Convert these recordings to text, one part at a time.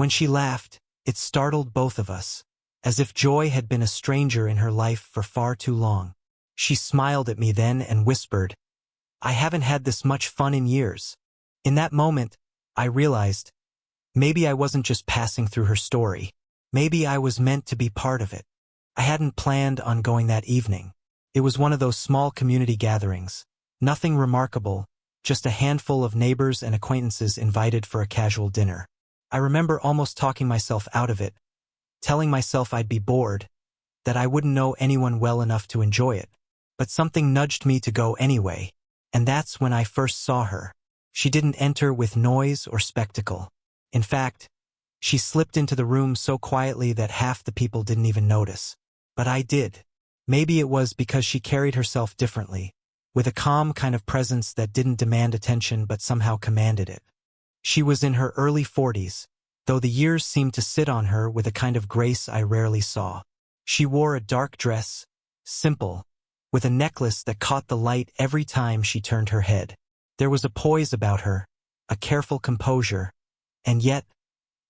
When she laughed, it startled both of us, as if joy had been a stranger in her life for far too long. She smiled at me then and whispered, "I haven't had this much fun in years." In that moment, I realized, maybe I wasn't just passing through her story. Maybe I was meant to be part of it. I hadn't planned on going that evening. It was one of those small community gatherings. Nothing remarkable, just a handful of neighbors and acquaintances invited for a casual dinner. I remember almost talking myself out of it, telling myself I'd be bored, that I wouldn't know anyone well enough to enjoy it. But something nudged me to go anyway, and that's when I first saw her. She didn't enter with noise or spectacle. In fact, she slipped into the room so quietly that half the people didn't even notice. But I did. Maybe it was because she carried herself differently, with a calm kind of presence that didn't demand attention but somehow commanded it. She was in her early 40s, though the years seemed to sit on her with a kind of grace I rarely saw. She wore a dark dress, simple, with a necklace that caught the light every time she turned her head. There was a poise about her, a careful composure, and yet,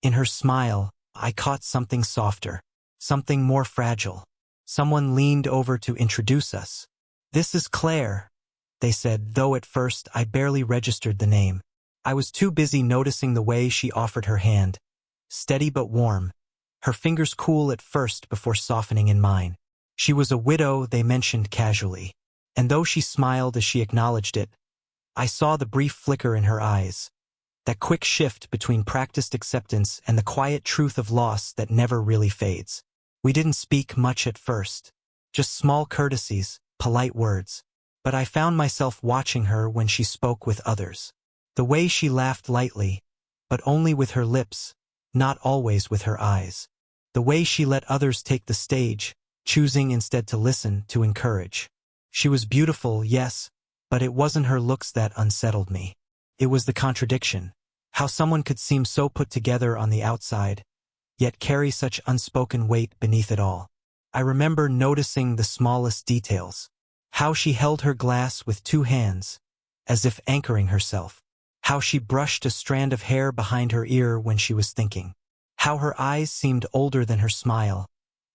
in her smile, I caught something softer, something more fragile. Someone leaned over to introduce us. "This is Claire," they said, though at first I barely registered the name. I was too busy noticing the way she offered her hand, steady but warm, her fingers cool at first before softening in mine. She was a widow, they mentioned casually, and though she smiled as she acknowledged it, I saw the brief flicker in her eyes, that quick shift between practiced acceptance and the quiet truth of loss that never really fades. We didn't speak much at first, just small courtesies, polite words, but I found myself watching her when she spoke with others. The way she laughed lightly, but only with her lips, not always with her eyes. The way she let others take the stage, choosing instead to listen, to encourage. She was beautiful, yes, but it wasn't her looks that unsettled me. It was the contradiction. How someone could seem so put together on the outside, yet carry such unspoken weight beneath it all. I remember noticing the smallest details. How she held her glass with two hands, as if anchoring herself. How she brushed a strand of hair behind her ear when she was thinking. How her eyes seemed older than her smile,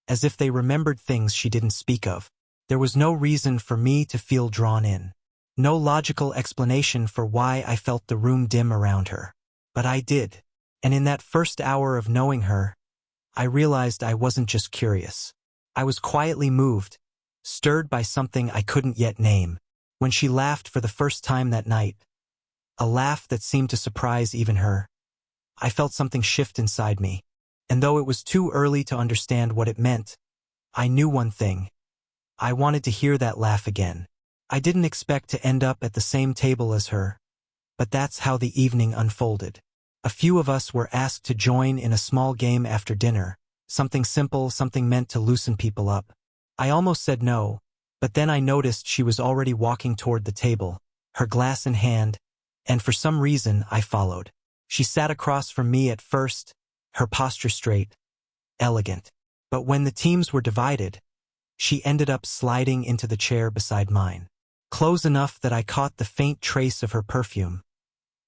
as if they remembered things she didn't speak of. There was no reason for me to feel drawn in. No logical explanation for why I felt the room dim around her. But I did. And in that first hour of knowing her, I realized I wasn't just curious. I was quietly moved, stirred by something I couldn't yet name. When she laughed for the first time that night, a laugh that seemed to surprise even her, I felt something shift inside me. And though it was too early to understand what it meant, I knew one thing. I wanted to hear that laugh again. I didn't expect to end up at the same table as her, but that's how the evening unfolded. A few of us were asked to join in a small game after dinner, something simple, something meant to loosen people up. I almost said no, but then I noticed she was already walking toward the table, her glass in hand, and for some reason I followed. She sat across from me at first, her posture straight, elegant. But when the teams were divided, she ended up sliding into the chair beside mine, close enough that I caught the faint trace of her perfume,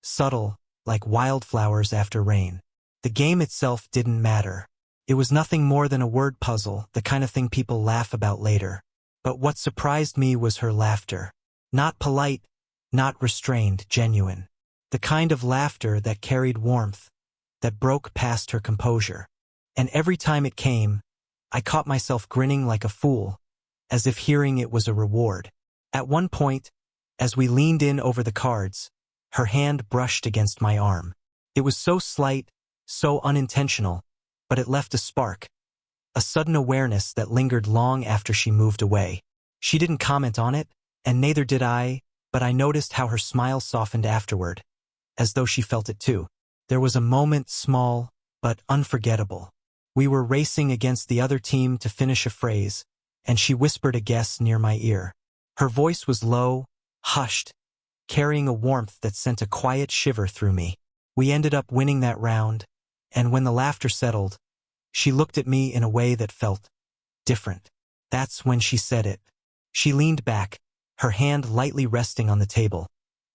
subtle, like wildflowers after rain. The game itself didn't matter. It was nothing more than a word puzzle, the kind of thing people laugh about later. But what surprised me was her laughter. Not polite, not restrained, genuine. The kind of laughter that carried warmth, that broke past her composure. And every time it came, I caught myself grinning like a fool, as if hearing it was a reward. At one point, as we leaned in over the cards, her hand brushed against my arm. It was so slight, so unintentional, but it left a spark, a sudden awareness that lingered long after she moved away. She didn't comment on it, and neither did I, but I noticed how her smile softened afterward, as though she felt it too. There was a moment, small, but unforgettable. We were racing against the other team to finish a phrase, and she whispered a guess near my ear. Her voice was low, hushed, carrying a warmth that sent a quiet shiver through me. We ended up winning that round, and when the laughter settled, she looked at me in a way that felt different. That's when she said it. She leaned back, her hand lightly resting on the table,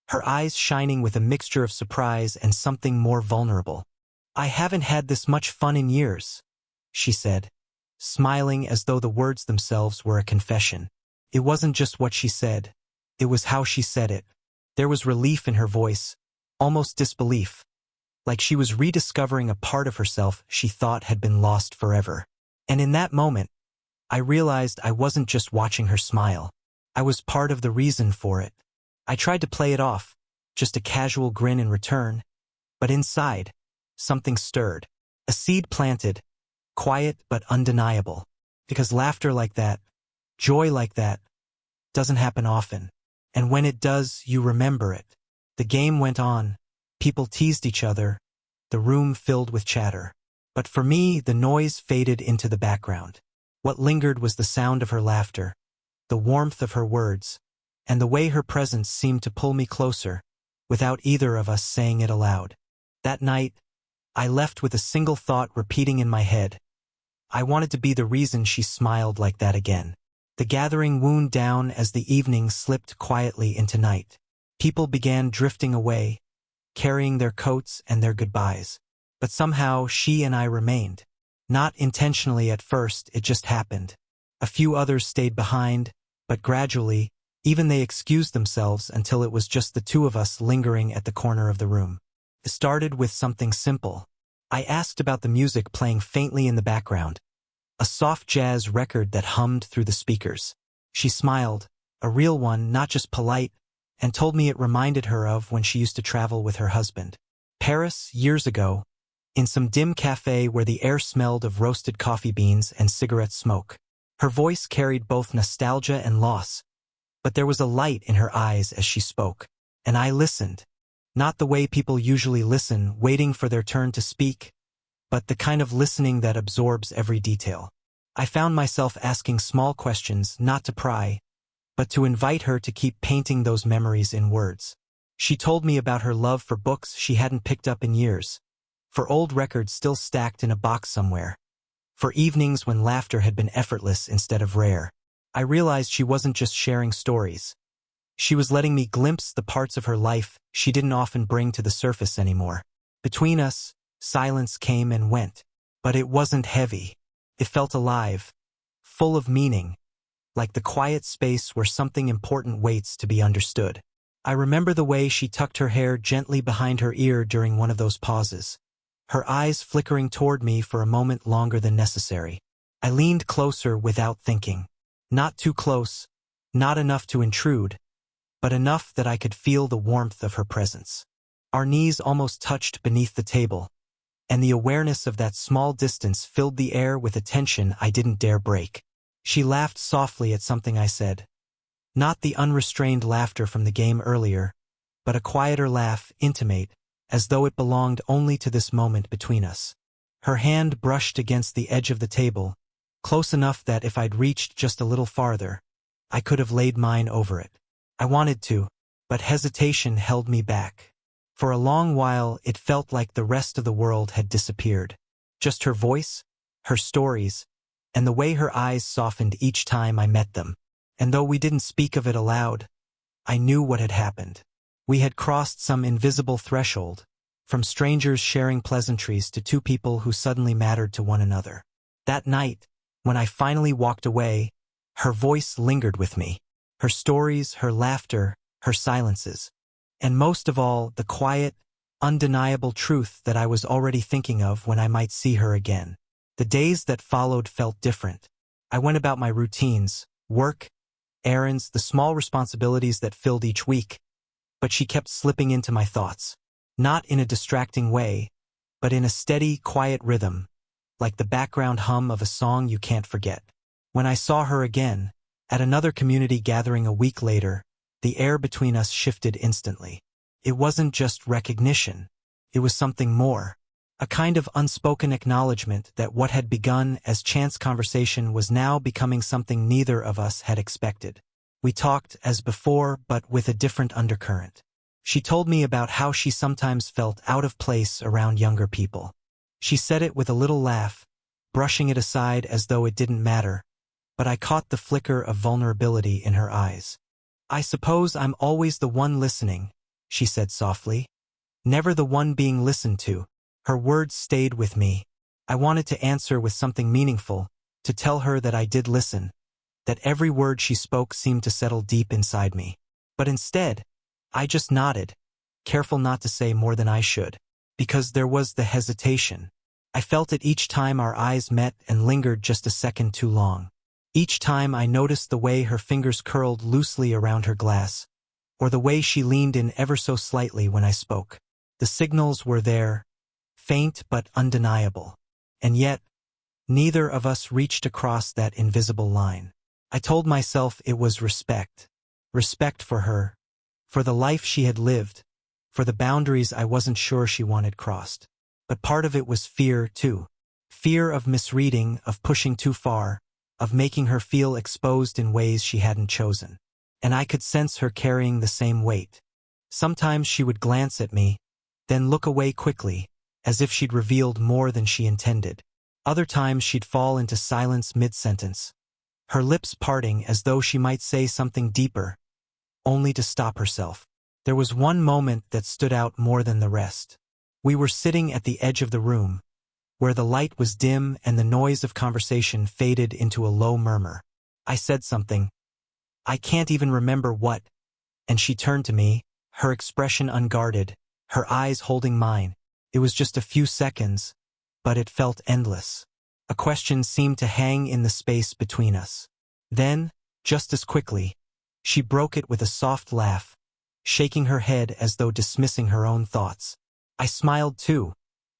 her eyes shining with a mixture of surprise and something more vulnerable. I haven't had this much fun in years, she said, smiling as though the words themselves were a confession. It wasn't just what she said, it was how she said it. There was relief in her voice, almost disbelief, like she was rediscovering a part of herself she thought had been lost forever. And in that moment, I realized I wasn't just watching her smile. I was part of the reason for it. I tried to play it off, just a casual grin in return, but inside, something stirred. A seed planted, quiet but undeniable. Because laughter like that, joy like that, doesn't happen often. And when it does, you remember it. The game went on. People teased each other. The room filled with chatter. But for me, the noise faded into the background. What lingered was the sound of her laughter, the warmth of her words, and the way her presence seemed to pull me closer, without either of us saying it aloud. That night, I left with a single thought repeating in my head. I wanted to be the reason she smiled like that again. The gathering wound down as the evening slipped quietly into night. People began drifting away, carrying their coats and their goodbyes. But somehow she and I remained. Not intentionally at first, it just happened. A few others stayed behind, but gradually, even they excused themselves until it was just the two of us lingering at the corner of the room. It started with something simple. I asked about the music playing faintly in the background, a soft jazz record that hummed through the speakers. She smiled, a real one, not just polite, and told me it reminded her of when she used to travel with her husband. Paris, years ago, in some dim cafe where the air smelled of roasted coffee beans and cigarette smoke. Her voice carried both nostalgia and loss, but there was a light in her eyes as she spoke. And I listened. Not the way people usually listen, waiting for their turn to speak, but the kind of listening that absorbs every detail. I found myself asking small questions, not to pry, but to invite her to keep painting those memories in words. She told me about her love for books she hadn't picked up in years, for old records still stacked in a box somewhere, for evenings when laughter had been effortless instead of rare. I realized she wasn't just sharing stories. She was letting me glimpse the parts of her life she didn't often bring to the surface anymore. Between us, silence came and went, but it wasn't heavy. It felt alive, full of meaning, like the quiet space where something important waits to be understood. I remember the way she tucked her hair gently behind her ear during one of those pauses, her eyes flickering toward me for a moment longer than necessary. I leaned closer without thinking. Not too close, not enough to intrude, but enough that I could feel the warmth of her presence. Our knees almost touched beneath the table, and the awareness of that small distance filled the air with a tension I didn't dare break. She laughed softly at something I said. Not the unrestrained laughter from the game earlier, but a quieter laugh, intimate, as though it belonged only to this moment between us. Her hand brushed against the edge of the table, close enough that if I'd reached just a little farther, I could have laid mine over it. I wanted to, but hesitation held me back. For a long while, it felt like the rest of the world had disappeared. Just her voice, her stories, and the way her eyes softened each time I met them. And though we didn't speak of it aloud, I knew what had happened. We had crossed some invisible threshold, from strangers sharing pleasantries to two people who suddenly mattered to one another. That night, when I finally walked away, her voice lingered with me. Her stories, her laughter, her silences. And most of all, the quiet, undeniable truth that I was already thinking of when I might see her again. The days that followed felt different. I went about my routines, work, errands, the small responsibilities that filled each week, but she kept slipping into my thoughts. Not in a distracting way, but in a steady, quiet rhythm, like the background hum of a song you can't forget. When I saw her again, at another community gathering a week later, the air between us shifted instantly. It wasn't just recognition. It was something more. A kind of unspoken acknowledgement that what had begun as chance conversation was now becoming something neither of us had expected. We talked as before, but with a different undercurrent. She told me about how she sometimes felt out of place around younger people. She said it with a little laugh, brushing it aside as though it didn't matter, but I caught the flicker of vulnerability in her eyes. "I suppose I'm always the one listening," she said softly. "Never the one being listened to." Her words stayed with me. I wanted to answer with something meaningful, to tell her that I did listen, that every word she spoke seemed to settle deep inside me. But instead, I just nodded, careful not to say more than I should, because there was the hesitation. I felt it each time our eyes met and lingered just a second too long. Each time I noticed the way her fingers curled loosely around her glass, or the way she leaned in ever so slightly when I spoke. The signals were there, faint but undeniable. And yet, neither of us reached across that invisible line. I told myself it was respect. Respect for her, for the life she had lived, for the boundaries I wasn't sure she wanted crossed. But part of it was fear, too. Fear of misreading, of pushing too far, of making her feel exposed in ways she hadn't chosen. And I could sense her carrying the same weight. Sometimes she would glance at me, then look away quickly, as if she'd revealed more than she intended. Other times she'd fall into silence mid-sentence, her lips parting as though she might say something deeper, only to stop herself. There was one moment that stood out more than the rest. We were sitting at the edge of the room, where the light was dim and the noise of conversation faded into a low murmur. I said something. I can't even remember what, and she turned to me, her expression unguarded, her eyes holding mine. It was just a few seconds, but it felt endless. A question seemed to hang in the space between us. Then, just as quickly, she broke it with a soft laugh, shaking her head as though dismissing her own thoughts. I smiled too,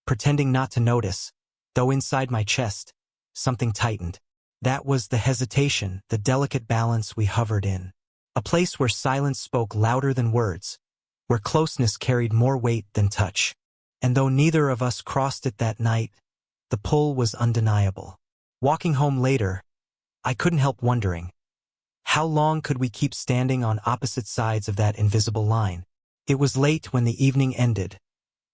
pretending not to notice, though inside my chest, something tightened. That was the hesitation, the delicate balance we hovered in. A place where silence spoke louder than words, where closeness carried more weight than touch. And though neither of us crossed it that night, the pull was undeniable. Walking home later, I couldn't help wondering, how long could we keep standing on opposite sides of that invisible line? It was late when the evening ended,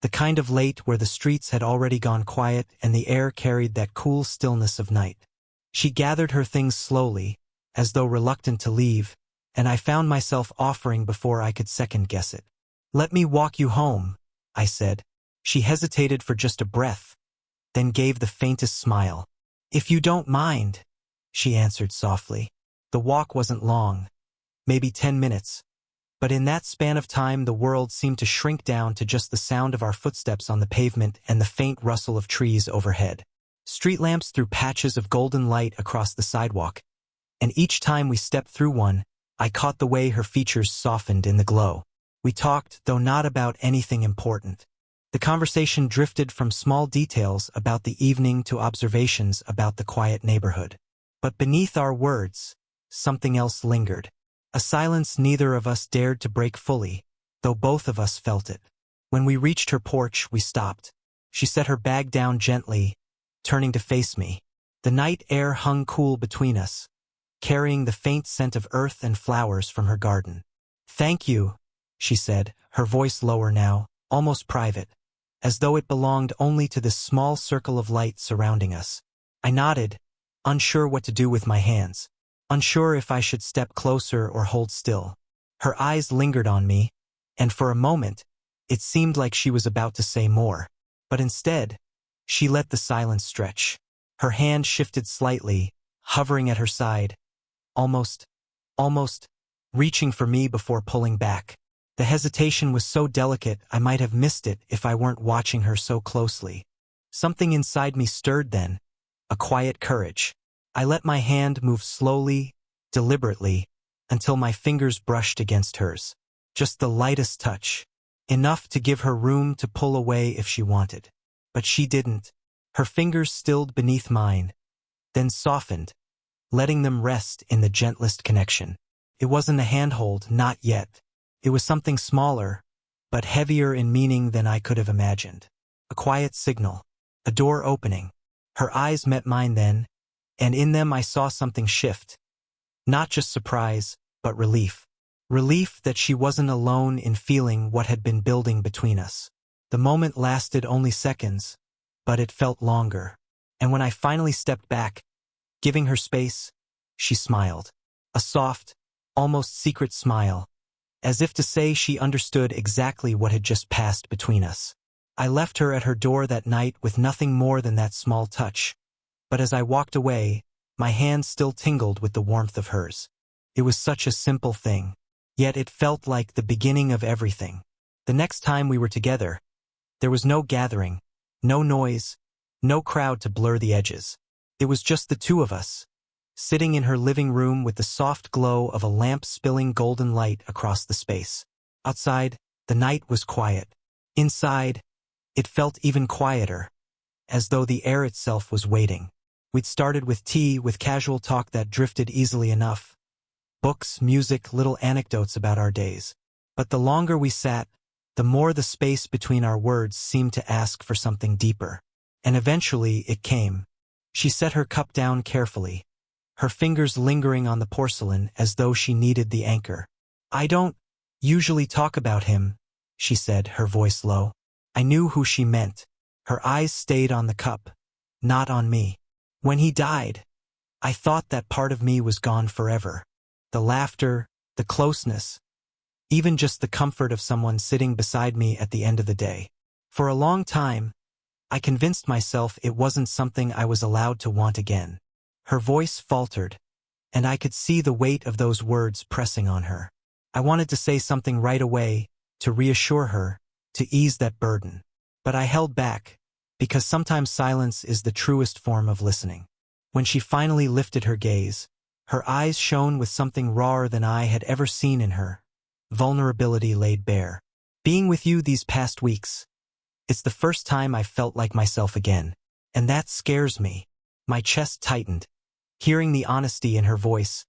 the kind of late where the streets had already gone quiet and the air carried that cool stillness of night. She gathered her things slowly, as though reluctant to leave, and I found myself offering before I could second-guess it. "Let me walk you home," I said. She hesitated for just a breath, then gave the faintest smile. "If you don't mind," she answered softly. The walk wasn't long, maybe 10 minutes, but in that span of time the world seemed to shrink down to just the sound of our footsteps on the pavement and the faint rustle of trees overhead. Street lamps threw patches of golden light across the sidewalk, and each time we stepped through one, I caught the way her features softened in the glow. We talked, though not about anything important. The conversation drifted from small details about the evening to observations about the quiet neighborhood. But beneath our words, something else lingered. A silence neither of us dared to break fully, though both of us felt it. When we reached her porch, we stopped. She set her bag down gently, turning to face me. The night air hung cool between us, carrying the faint scent of earth and flowers from her garden. "Thank you," she said, her voice lower now, almost private, as though it belonged only to this small circle of light surrounding us. I nodded, unsure what to do with my hands, unsure if I should step closer or hold still. Her eyes lingered on me, and for a moment, it seemed like she was about to say more. But instead, she let the silence stretch. Her hand shifted slightly, hovering at her side, almost reaching for me before pulling back. The hesitation was so delicate I might have missed it if I weren't watching her so closely. Something inside me stirred then, a quiet courage. I let my hand move slowly, deliberately, until my fingers brushed against hers. Just the lightest touch, enough to give her room to pull away if she wanted. But she didn't. Her fingers stilled beneath mine, then softened, letting them rest in the gentlest connection. It wasn't a handhold, not yet. It was something smaller, but heavier in meaning than I could have imagined. A quiet signal, a door opening. Her eyes met mine then, and in them I saw something shift. Not just surprise, but relief. Relief that she wasn't alone in feeling what had been building between us. The moment lasted only seconds, but it felt longer. And when I finally stepped back, giving her space, she smiled. A soft, almost secret smile, as if to say she understood exactly what had just passed between us. I left her at her door that night with nothing more than that small touch. But as I walked away, my hand still tingled with the warmth of hers. It was such a simple thing, yet it felt like the beginning of everything. The next time we were together, there was no gathering, no noise, no crowd to blur the edges. It was just the two of us, sitting in her living room with the soft glow of a lamp spilling golden light across the space. Outside, the night was quiet. Inside, it felt even quieter, as though the air itself was waiting. We'd started with tea, with casual talk that drifted easily enough. Books, music, little anecdotes about our days. But the longer we sat, the more the space between our words seemed to ask for something deeper. And eventually it came. She set her cup down carefully, her fingers lingering on the porcelain as though she needed the anchor. "I don't usually talk about him," she said, her voice low. I knew who she meant. Her eyes stayed on the cup, not on me. When he died, I thought that part of me was gone forever. The laughter, the closeness, even just the comfort of someone sitting beside me at the end of the day. For a long time, I convinced myself it wasn't something I was allowed to want again. Her voice faltered, and I could see the weight of those words pressing on her. I wanted to say something right away, to reassure her, to ease that burden. But I held back, because sometimes silence is the truest form of listening. When she finally lifted her gaze, her eyes shone with something rawer than I had ever seen in her. Vulnerability laid bare. "Being with you these past weeks, it's the first time I felt like myself again. And that scares me." My chest tightened, hearing the honesty in her voice,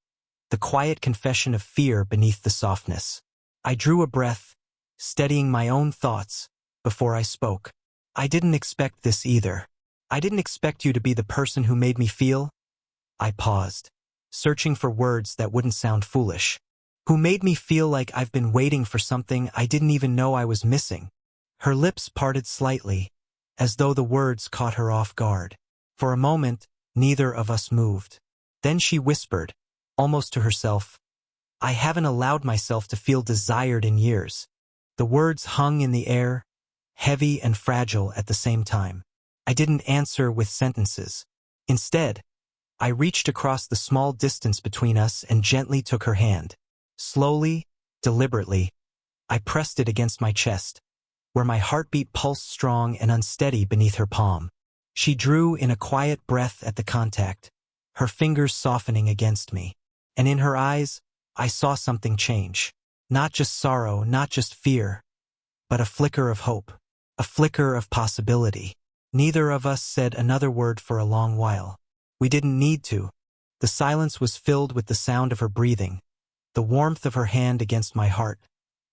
the quiet confession of fear beneath the softness. I drew a breath, steadying my own thoughts, before I spoke. "I didn't expect this either. I didn't expect you to be the person who made me feel." I paused, searching for words that wouldn't sound foolish. "Who made me feel like I've been waiting for something I didn't even know I was missing." Her lips parted slightly, as though the words caught her off guard. For a moment, neither of us moved. Then she whispered, almost to herself, "I haven't allowed myself to feel desired in years." The words hung in the air, heavy and fragile at the same time. I didn't answer with sentences. Instead, I reached across the small distance between us and gently took her hand. Slowly, deliberately, I pressed it against my chest, where my heartbeat pulsed strong and unsteady beneath her palm. She drew in a quiet breath at the contact, her fingers softening against me. And in her eyes, I saw something change. Not just sorrow, not just fear, but a flicker of hope, a flicker of possibility. Neither of us said another word for a long while. We didn't need to. The silence was filled with the sound of her breathing, the warmth of her hand against my heart,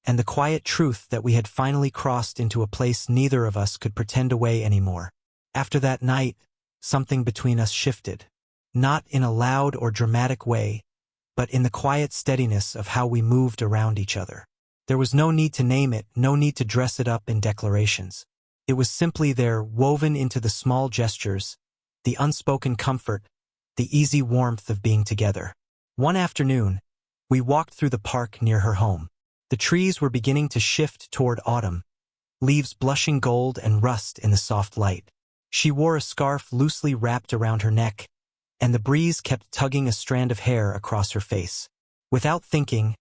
and the quiet truth that we had finally crossed into a place neither of us could pretend away anymore. After that night, something between us shifted. Not in a loud or dramatic way, but in the quiet steadiness of how we moved around each other. There was no need to name it, no need to dress it up in declarations. It was simply there, woven into the small gestures, the unspoken comfort, the easy warmth of being together. One afternoon, we walked through the park near her home. The trees were beginning to shift toward autumn, leaves blushing gold and rust in the soft light. She wore a scarf loosely wrapped around her neck, and the breeze kept tugging a strand of hair across her face. Without thinking,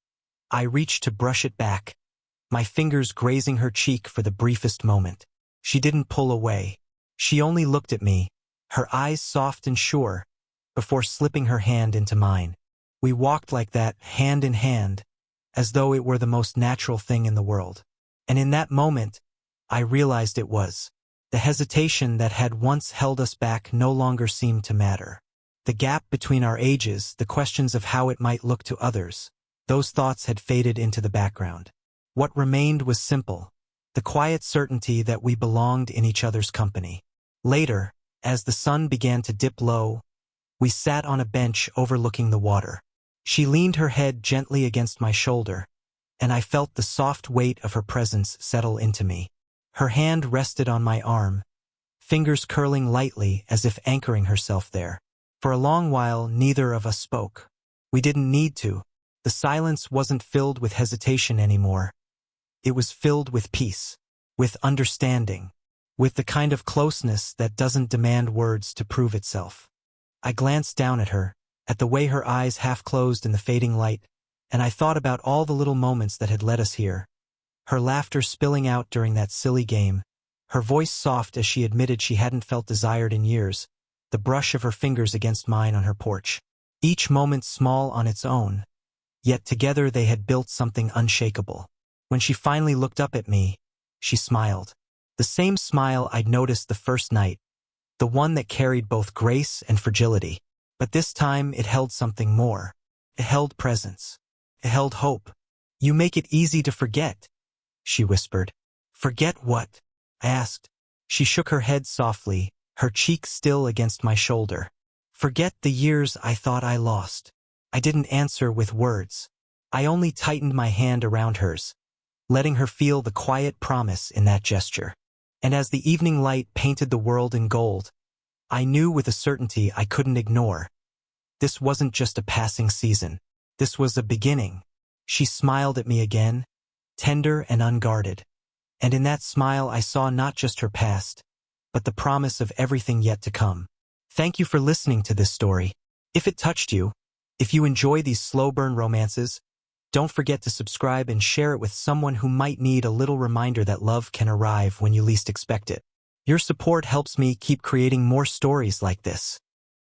I reached to brush it back, my fingers grazing her cheek for the briefest moment. She didn't pull away. She only looked at me, her eyes soft and sure, before slipping her hand into mine. We walked like that, hand in hand, as though it were the most natural thing in the world. And in that moment, I realized it was. The hesitation that had once held us back no longer seemed to matter. The gap between our ages, the questions of how it might look to others, those thoughts had faded into the background. What remained was simple, the quiet certainty that we belonged in each other's company. Later, as the sun began to dip low, we sat on a bench overlooking the water. She leaned her head gently against my shoulder, and I felt the soft weight of her presence settle into me. Her hand rested on my arm, fingers curling lightly as if anchoring herself there. For a long while, neither of us spoke. We didn't need to. The silence wasn't filled with hesitation anymore. It was filled with peace, with understanding. with the kind of closeness that doesn't demand words to prove itself. I glanced down at her, at the way her eyes half closed in the fading light, and I thought about all the little moments that had led us here. Her laughter spilling out during that silly game, her voice soft as she admitted she hadn't felt desired in years, the brush of her fingers against mine on her porch. Each moment small on its own, yet together they had built something unshakable. When she finally looked up at me, she smiled. The same smile I'd noticed the first night, the one that carried both grace and fragility. But this time it held something more. It held presence. It held hope. "You make it easy to forget," she whispered. "Forget what?" I asked. She shook her head softly, her cheek still against my shoulder. "Forget the years I thought I lost." I didn't answer with words. I only tightened my hand around hers, letting her feel the quiet promise in that gesture. And as the evening light painted the world in gold, I knew with a certainty I couldn't ignore. This wasn't just a passing season. This was a beginning. She smiled at me again, tender and unguarded. And in that smile I saw not just her past, but the promise of everything yet to come. Thank you for listening to this story. If it touched you, if you enjoy these slow burn romances, don't forget to subscribe and share it with someone who might need a little reminder that love can arrive when you least expect it. Your support helps me keep creating more stories like this.